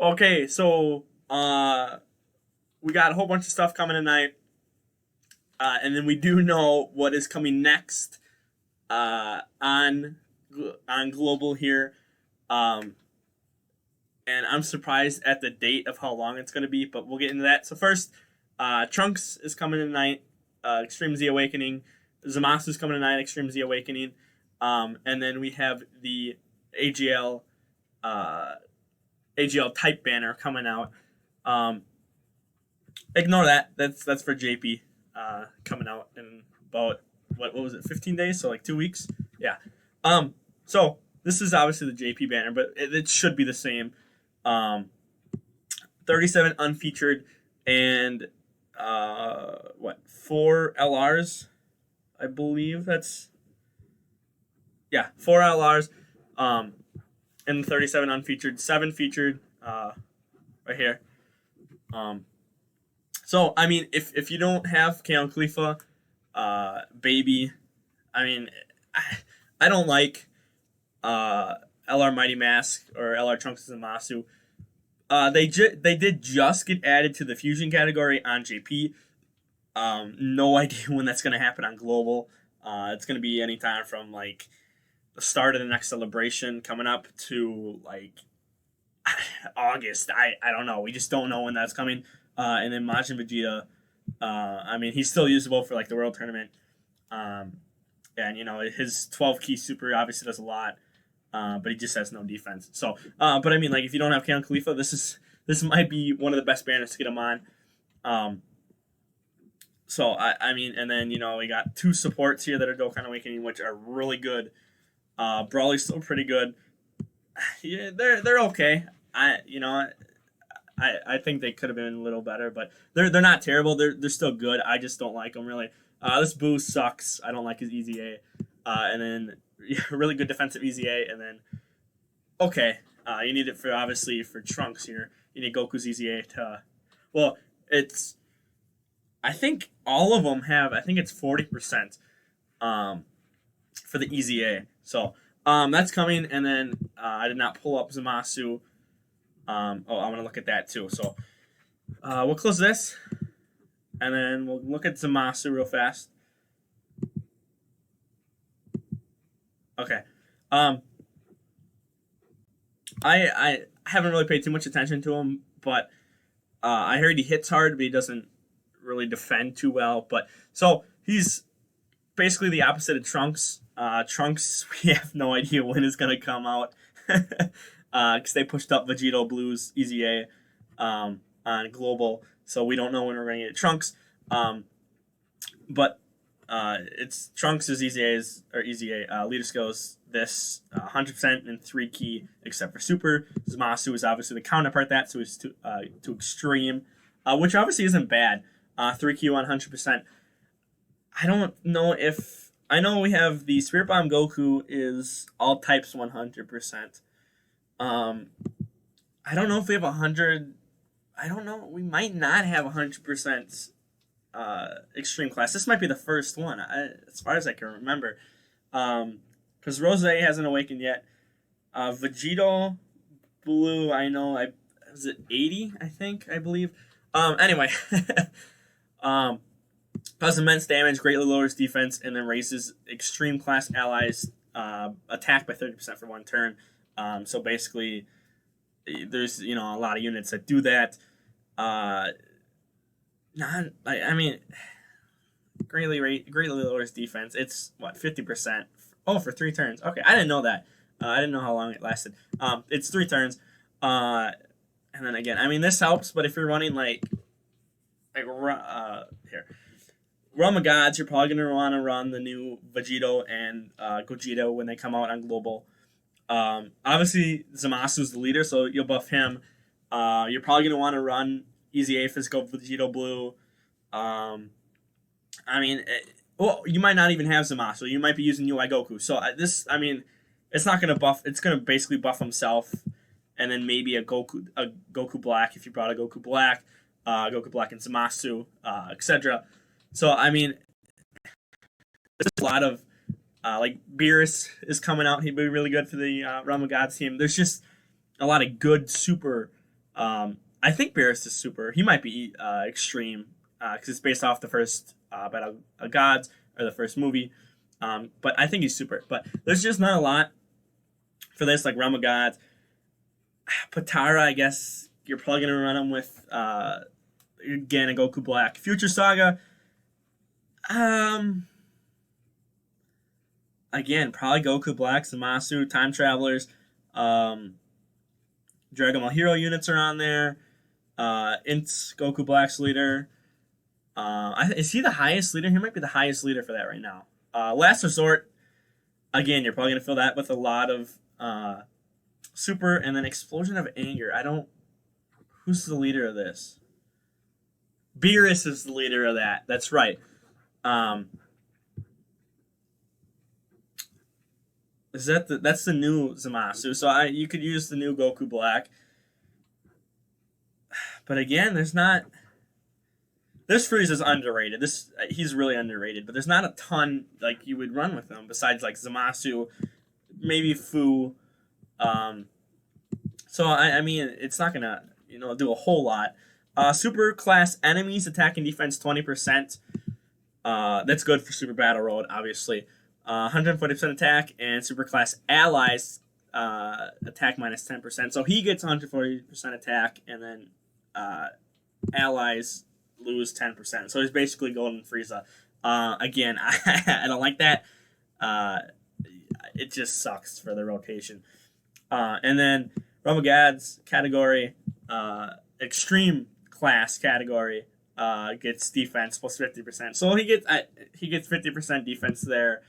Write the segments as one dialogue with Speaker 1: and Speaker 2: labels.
Speaker 1: Okay, so we got a whole bunch of stuff coming tonight, and then we do know what is coming next on global here. Um, and I'm surprised at the date of how long it's going to be, but we'll get into that. So first, Trunks is coming tonight. Extreme Z Awakening. Zamasu's coming tonight. Extreme Z Awakening. And then we have the AGL uh, AGL type banner coming out. Um, Ignore that. That's for JP coming out in about what was it, 15 days? So like 2 weeks. Yeah. So this is obviously the JP banner, but it should be the same. Um, 37 unfeatured and four LRs, I believe. That's four LRs. And 37 unfeatured, seven featured. Right here. So I mean, if you don't have Kale Khalifa, Baby, I mean, I don't like LR Mighty Mask or LR Trunks and Masu. They did just get added to the fusion category on JP. No idea when that's gonna happen on global. It's gonna be anytime from like the start of the next celebration coming up to like August. I don't know. We just don't know when that's coming. And then Majin Vegeta. I mean, he's still usable for like the World Tournament. And you know his 12 key super obviously does a lot. But he just has no defense. So, but I mean, like if you don't have Kale Khalifa, this might be one of the best banners to get him on. So I mean, and then you know we got two supports here that are Dokkan Awakening, which are really good. Brawly's still pretty good. Yeah, they're okay. I think they could have been a little better, but they're not terrible. They're still good. I just don't like them really. This Boo sucks. I don't like his EZA. And then really good defensive EZA, and then okay, you need it for obviously for Trunks here. You need Goku's EZA to. Well, it's. I think all of them have. I think it's 40%. For the EZA. So that's coming, and then I did not pull up Zamasu. I'm gonna look at that too. So we'll close this, and then we'll look at Zamasu real fast. Okay. I haven't really paid too much attention to him, but I heard he hits hard, but he doesn't really defend too well. But so he's basically the opposite of Trunks. Trunks, we have no idea when it's gonna come out, because they pushed up Vegito Blue's EZA on global, so we don't know when we're gonna get Trunks. But it's Trunks' EZA leader skills this 100% in 3 key except for super. Zamasu is obviously the counterpart that, so it's to extreme, which obviously isn't bad. 3 key 100%. I don't know if I know we have the Spirit Bomb Goku is all types 100%. I don't know if we have 100. I don't know. We might not have 100% extreme class. This might be the first one, as far as I can remember. Because Rose hasn't awakened yet. Vegito Blue, I know. Was it 80? I believe. Anyway. Does immense damage, greatly lowers defense, and then raises extreme class allies attack by 30% for 1 turn. So basically, there's a lot of units that do that. I mean, greatly lowers defense. It's what 50%. Oh, for 3 turns. Okay, I didn't know that. I didn't know how long it lasted. It's 3 turns. And then again, I mean, this helps, but if you're running like here. Realm of Gods, you're probably going to want to run the new Vegito and Gogeta when they come out on global. Obviously, Zamasu's the leader, so you'll buff him. You're probably going to want to run EZA Physical Vegito Blue. You might not even have Zamasu. You might be using UI Goku. So it's not going to buff. It's going to basically buff himself, and then maybe a Goku Black if you brought a Goku Black and Zamasu, etc. So, I mean, there's a lot of, like, Beerus is coming out. He'd be really good for the Realm of Gods team. There's just a lot of good super I think Beerus is super. He might be extreme because it's based off the first Battle of Gods or the first movie. But I think he's super. But there's just not a lot for this, like Realm of Gods. Patara, I guess you're probably gonna run him with again a Goku Black. Future Saga, um, again probably Goku Black, Zamasu, Time Travelers, um, Dragon Ball Hero units are on there. Int's Goku Black's leader. Is he the highest leader? He might be the highest leader for that right now. Last Resort, again, you're probably gonna fill that with a lot of super, and then Explosion of Anger. I don't. Who's the leader of this? Beerus is the leader of that. That's right. Um, that's the new Zamasu. So you could use the new Goku Black. But again, there's not. This Frieza's underrated. He's really underrated. But there's not a ton like you would run with him besides like Zamasu, maybe Fu. So I mean, it's not gonna do a whole lot. Super class enemies attack and defense 20%. That's good for Super Battle Road, obviously. 140% attack, and super class allies attack minus 10%. So he gets 140% attack, and then allies lose 10%. So he's basically Golden Frieza. Again, I don't like that. It just sucks for the rotation. And then Realm of Gods category, extreme class category, gets defense plus 50%. So he gets 50% defense there.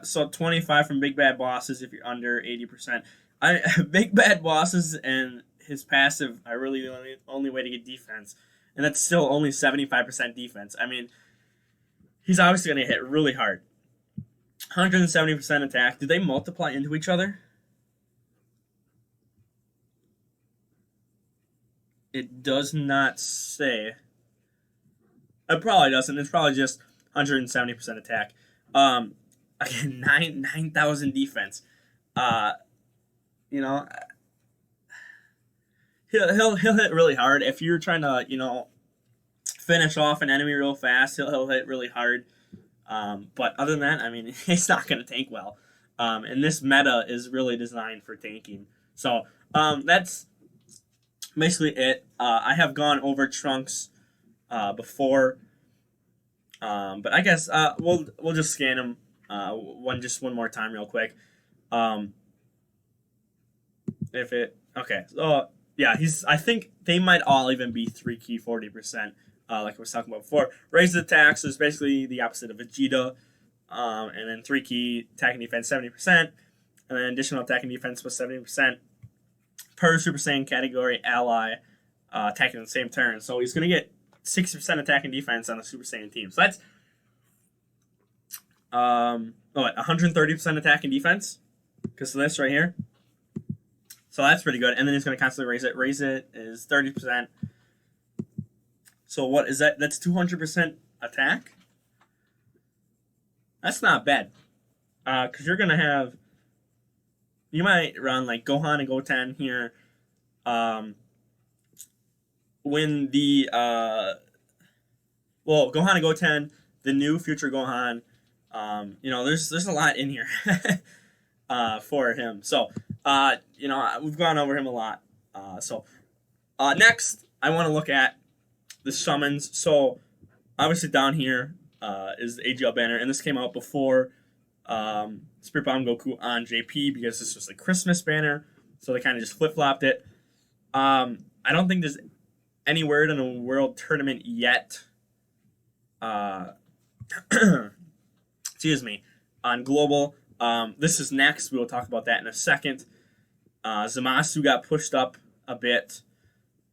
Speaker 1: So 25 from Big Bad Bosses if you're under 80%. Big Bad Bosses and his passive are really the only way to get defense, and that's still only 75% defense. I mean, he's obviously going to hit really hard. 170% attack. Do they multiply into each other? It does not say. It probably doesn't. It's probably just 170% attack. Again, 9,000 defense. He'll hit really hard if you're trying to finish off an enemy real fast. He'll hit really hard. But other than that, I mean, he's not going to tank well. And this meta is really designed for tanking. So that's basically it. I have gone over Trunks before, but I guess we'll just scan him one more time real quick. So yeah, I think they might all even be 3 key 40%. Like I was talking about before. Raised attacks is basically the opposite of Vegeta. And then 3 key attack and defense 70%. And then additional attack and defense was 70%. Per Super Saiyan category ally attacking the same turn. So he's going to get 60% attack and defense on the Super Saiyan team. So that's 130% attack and defense because of this right here. So that's pretty good. And then he's going to constantly raise it. Raise it is 30%. So what is that? That's 200% attack? That's not bad. Because you're going to have... You might run like Gohan and Goten here. When the... Gohan and Goten, the new future Gohan, there's a lot in here for him. So, we've gone over him a lot. Next, I want to look at the summons. So, obviously down here is the AGL banner, and this came out before Spirit Bomb Goku on JP because this was a Christmas banner, so they kind of just flip-flopped it. I don't think there's any word in a world tournament yet. Excuse me. On global, this is next. We will talk about that in a second. Zamasu got pushed up a bit.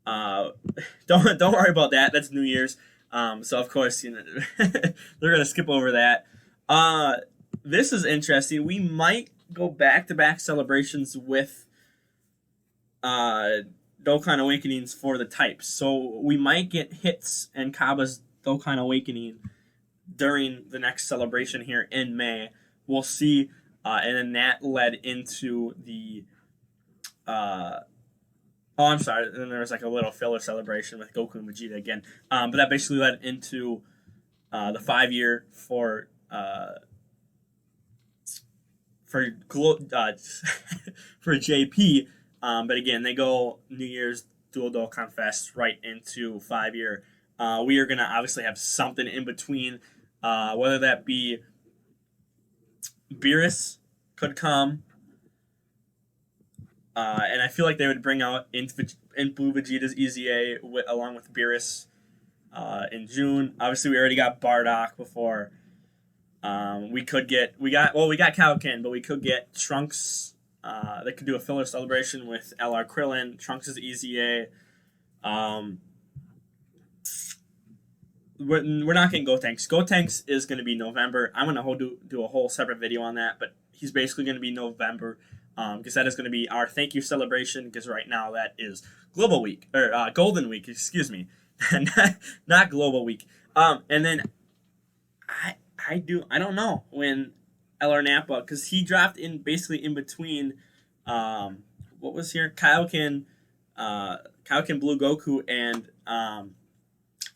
Speaker 1: Don't worry about that. That's New Year's. So of course, they're gonna skip over that. This is interesting. We might go back-to-back celebrations with Dokkan Awakenings for the types. So we might get hits and Kaba's Dokkan Awakening during the next celebration here in May. We'll see. and then that led into the oh, I'm sorry. Then there was like a little filler celebration with Goku and Vegeta again. But that basically led into the 5 year for for JP. But again, they go New Year's Dual Dokkan Fest right into 5 year. We are gonna obviously have something in between, whether that be Beerus could come. And I feel like they would bring out in Blue Vegeta's EZA along with Beerus in June. Obviously, we already got Bardock before. We got Kaioken, but we could get Trunks. They could do a filler celebration with LR Krillin. Trunks' EZA. We're not getting Gotenks. Gotenks is going to be November. I'm going to do a whole separate video on that, but he's basically going to be November. Because that is going to be our thank you celebration. Because right now that is Global Week or Golden Week, excuse me, not Global Week. And then I don't know when LR Nappa, because he dropped in basically in between. What was here? Kaioken Blue Goku and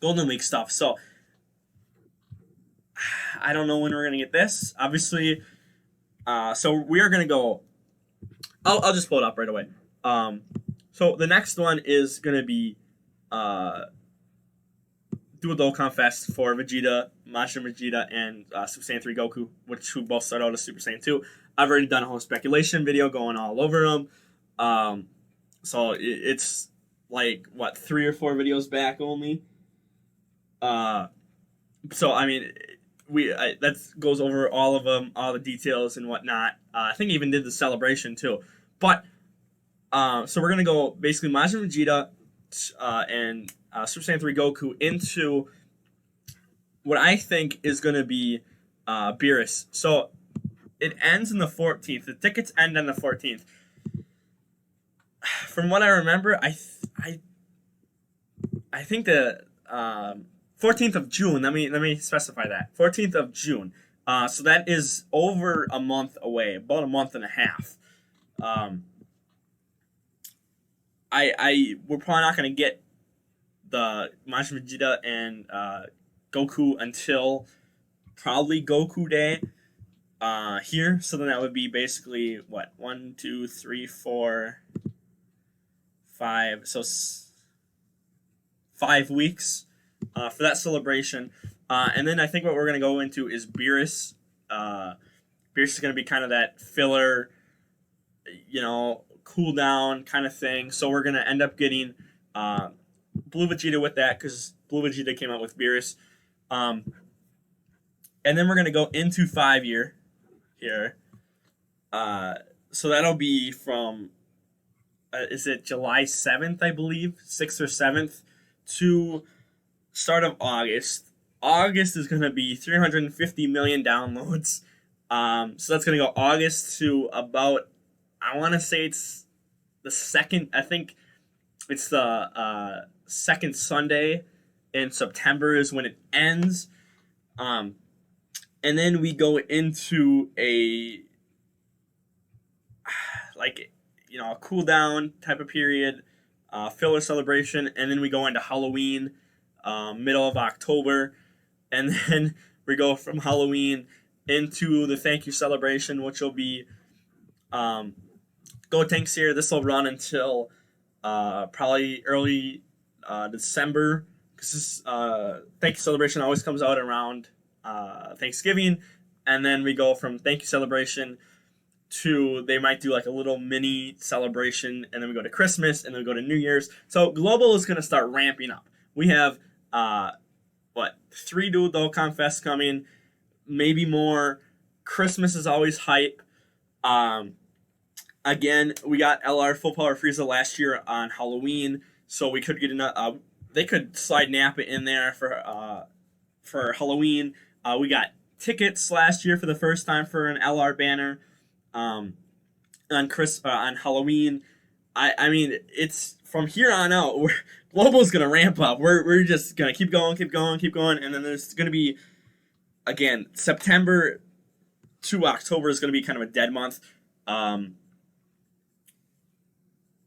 Speaker 1: Golden Week stuff. So I don't know when we're gonna get this. Obviously, so we are gonna go. I'll just pull it up right away. So the next one is going to be Dual Dokkan Fest for Vegeta, Majin Vegeta, and Super Saiyan 3 Goku, who both start out as Super Saiyan 2. I've already done a whole speculation video going all over them. So it's like, 3 or 4 videos back only. So, I mean, that goes over all of them, all the details and whatnot. I think I even did the celebration too. But so we're gonna go basically Majin Vegeta and Super Saiyan 3 Goku into what I think is gonna be Beerus. So it ends on the 14th. The tickets end on the 14th. From what I remember, I think the 14th of June. Let me specify that. 14th of June. So that is over a month away, about a month and a half. We're probably not gonna get the Majin Vegeta and Goku until probably Goku Day here. So then that would be basically 1, 2, 3, 4, 5. So 5 weeks for that celebration. And then I think what we're going to go into is Beerus. Beerus is going to be kind of that filler, cool down kind of thing. So we're going to end up getting Blue Vegeta with that because Blue Vegeta came out with Beerus. And then we're going to go into 5 year here. So that'll be from, is it July 7th, I believe? 6th or 7th to start of August. August is going to be 350 million downloads. So that's going to go August to about, I want to say it's the second, I think it's the second Sunday in September is when it ends. And then we go into a cool down type of period, filler celebration, and then we go into Halloween, middle of October. And then we go from Halloween into the thank you celebration, which will be Gotenks here. This will run until probably early December, because this thank you celebration always comes out around Thanksgiving. And then we go from thank you celebration to, they might do like a little mini celebration, and then we go to Christmas, and then we go to New Year's. So Global is going to start ramping up. We have 3 Dual Dokkan Fest coming, maybe more. Christmas is always hype. Again, we got LR Full Power Frieza last year on Halloween, so we could get they could slide Nappa in there for Halloween. We got tickets last year for the first time for an LR banner on Halloween. I mean, it's from here on out. Global's gonna ramp up. We're just gonna keep going, and then there's gonna be, again, September. to October is going to be kind of a dead month. Um,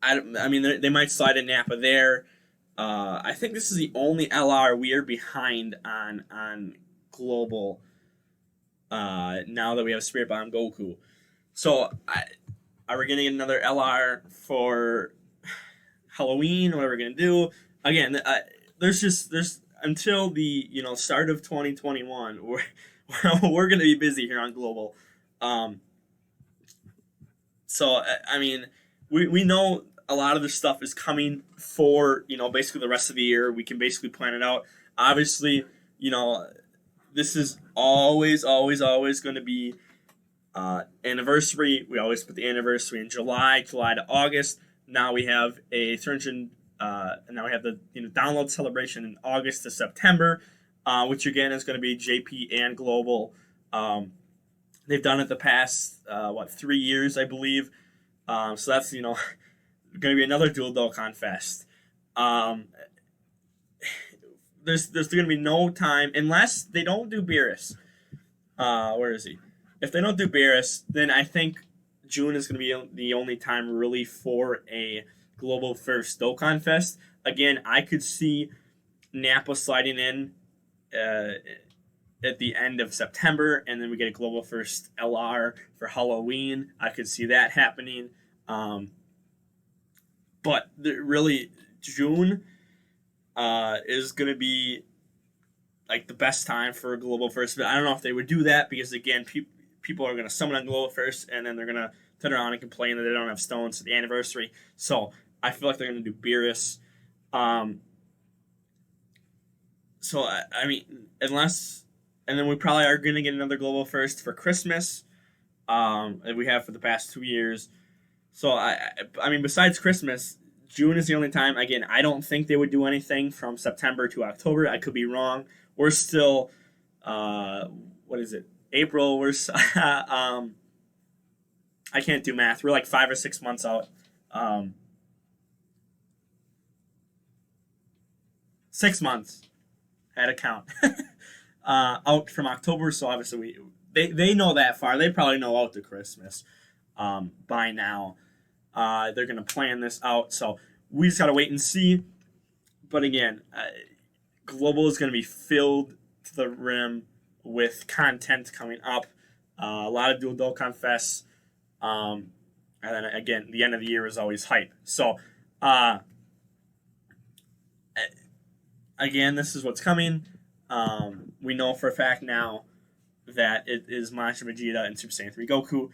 Speaker 1: I mean, they might slide in Nappa there. I think this is the only LR we are behind on global. Now that we have Spirit Bomb Goku, so are we gonna get another LR for Halloween? What are we gonna do? Again, there's until the start of 2021. We're gonna be busy here on global. Um, so I mean, we know a lot of this stuff is coming for basically the rest of the year. We can basically plan it out. Obviously, this is always going to be anniversary. We always put the anniversary in July to August. Now we have a 300. Now we have the download celebration in August to September, which again is going to be JP and global. They've done it the past 3 years, I believe. So that's going to be another dual Dokkan Fest. There's going to be no time unless they don't do Beerus. Where is he? If they don't do Beerus, then I think June is going to be the only time really for a global first Dokkan Fest. Again, I could see Nappa sliding in at the end of September, and then we get a global first LR for Halloween. I could see that happening. But really, June is going to be like the best time for a global first. But I don't know if they would do that because again, people are going to summon on global first, and then they're going to turn around and complain that they don't have stones at the anniversary. So I feel like they're going to do Beerus. So I mean, and then we probably are going to get another global first for Christmas, that we have for the past 2 years. So I mean, besides Christmas, June is the only time. Again, I don't think they would do anything from September to October. I could be wrong. We're still, what is it? April. We're I can't do math. We're like 5 or 6 months out. 6 months. Had to count. Out from October. So obviously they know that far. They probably know out to Christmas by now. They're going to plan this out. So we just got to wait and see. But again, Global is going to be filled to the rim with content coming up. A lot of dual Dokkan Fests. And then again, the end of the year is always hype. So, again, this is what's coming. We know for a fact now that it is Majin Vegeta and Super Saiyan 3 Goku.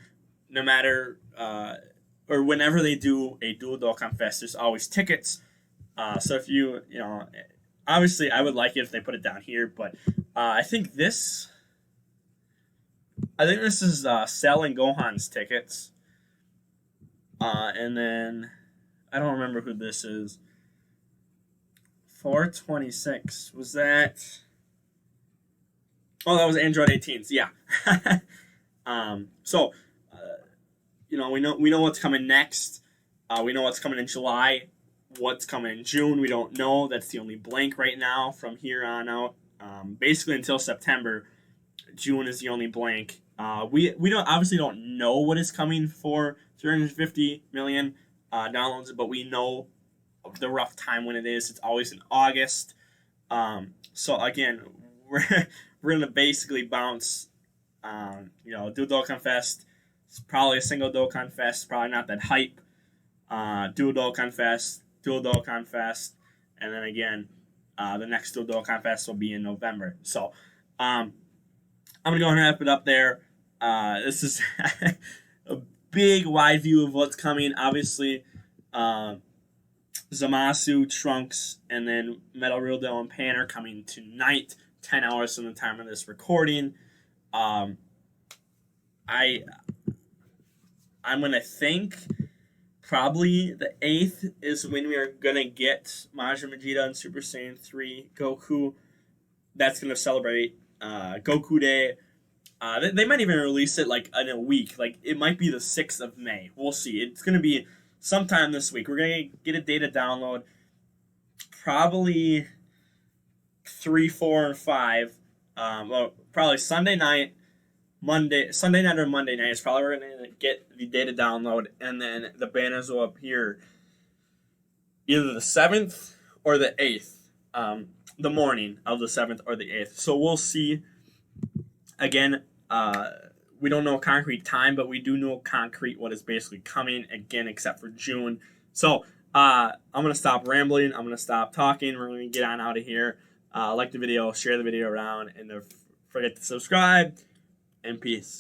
Speaker 1: No matter, or whenever they do a dual Dokkan Fest, there's always tickets. So if obviously I would like it if they put it down here, but I think this is Cell and Gohan's tickets. And then I don't remember who this is. 426. Was that? Oh, that was Android 18s. Yeah. So, we know what's coming next. We know what's coming in July. What's coming in June, we don't know. That's the only blank right now from here on out. Basically until September, June is the only blank. We don't know what is coming for 350 million downloads, but we know the rough time when it is. It's always in August. So again, we're gonna basically bounce. Do Dokkan Fest. It's probably a single Dokkan Fest. Probably not that hype. Dual Dokkan Fest. Dual Dokkan Fest, and then again, the next Dual Dokkan Fest will be in November. So, I'm gonna go ahead and wrap it up there. This is a big, wide view of what's coming. Obviously, Zamasu, Trunks, and then Metal Rildo and Pan are coming tonight, 10 hours from the time of this recording. I'm gonna think probably the 8th is when we are gonna get Majin Vegeta and Super Saiyan 3 Goku. That's gonna celebrate Goku Day. They might even release it like in a week. Like it might be the 6th of May. We'll see. It's gonna be sometime this week. We're gonna get a data download. Probably 3, 4, and 5. Well, probably Sunday night, Sunday night or Monday night is probably we're gonna get the data download, and then the banners will appear either the 7th or the 8th, the morning of the 7th or the 8th. So we'll see. Again, we don't know concrete time, but we do know concrete what is basically coming again, except for June. So I'm gonna stop rambling. I'm gonna stop talking. We're gonna get on out of here. Like the video, share the video around, and don't forget to subscribe. And peace.